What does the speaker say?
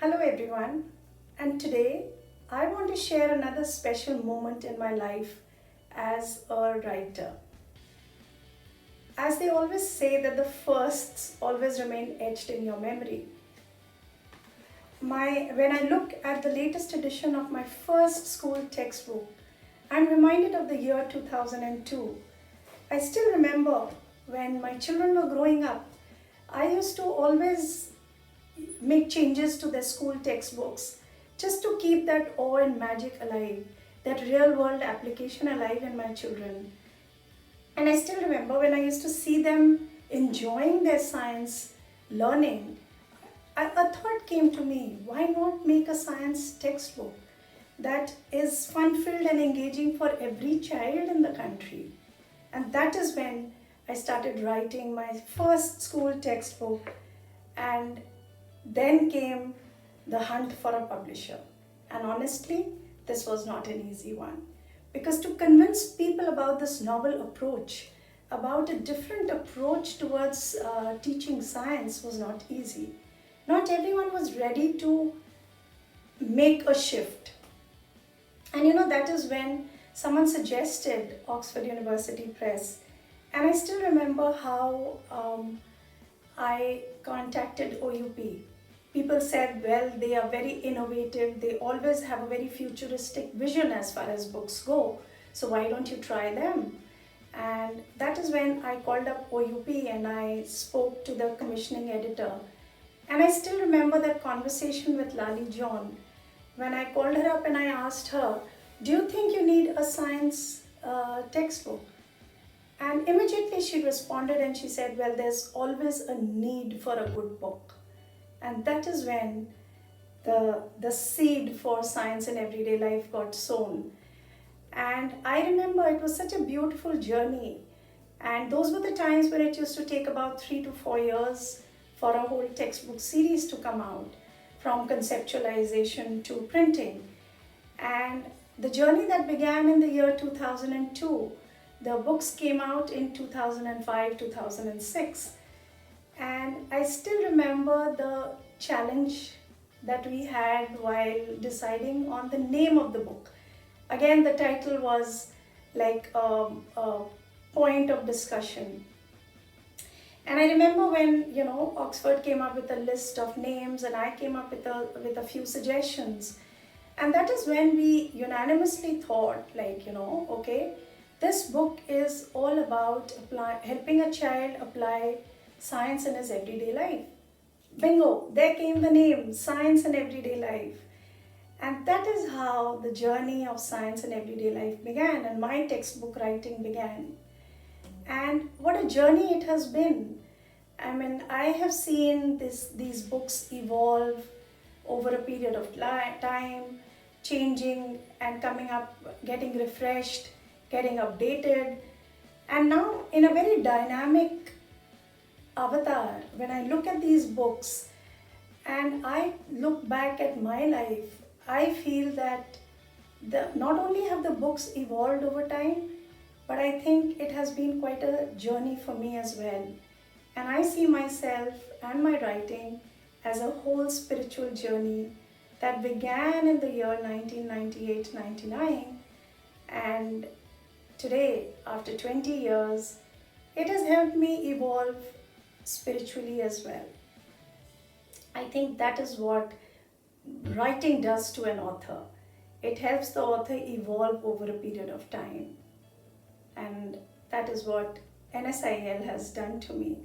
Hello everyone, and today I want to share another special moment in my life as a writer. As they always say that the firsts always remain etched in your memory. When I look at the latest edition of my first school textbook, I'm reminded of the year 2002. I still remember when my children were growing up, I used to always make changes to their school textbooks just to keep that awe and magic alive, that real world application alive in my children. And I still remember when I used to see them enjoying their science learning, a thought came to me, why not make a science textbook that is fun filled and engaging for every child in the country? And that is when I started writing my first school textbook, and then came the hunt for a publisher. And honestly, this was not an easy one. Because to convince people about this novel approach, about a different approach towards teaching science was not easy. Not everyone was ready to make a shift. And that is when someone suggested Oxford University Press. And I still remember how I contacted OUP. People said, well, they are very innovative. They always have a very futuristic vision as far as books go. So why don't you try them? And that is when I called up OUP and I spoke to the commissioning editor. And I still remember that conversation with Lali John when I called her up and I asked her, do you think you need a science textbook? And immediately she responded and she said, well, there's always a need for a good book. And that is when the seed for science in everyday life got sown. And I remember it was such a beautiful journey. And those were the times when it used to take about 3 to 4 years for a whole textbook series to come out, from conceptualization to printing. And the journey that began in the year 2002, the books came out in 2005, 2006. And I still remember the challenge that we had while deciding on the name of the book. Again, the title was like a point of discussion. And I remember when, Oxford came up with a list of names and I came up with a few suggestions. And that is when we unanimously thought okay, this book is all about helping a child apply science in his everyday life. Bingo, there came the name, Science in Everyday Life. And that is how the journey of science in everyday life began and my textbook writing began. And what a journey it has been. I mean, I have seen these books evolve over a period of time, changing and coming up, getting refreshed, getting updated. And now in a very dynamic avatar, when I look at these books and I look back at my life, I feel that not only have the books evolved over time, but I think it has been quite a journey for me as well. And I see myself and my writing as a whole spiritual journey that began in the year 1998-99, and today, after 20 years, it has helped me evolve spiritually as well. I think that is what writing does to an author. It helps the author evolve over a period of time. And that is what NSIL has done to me.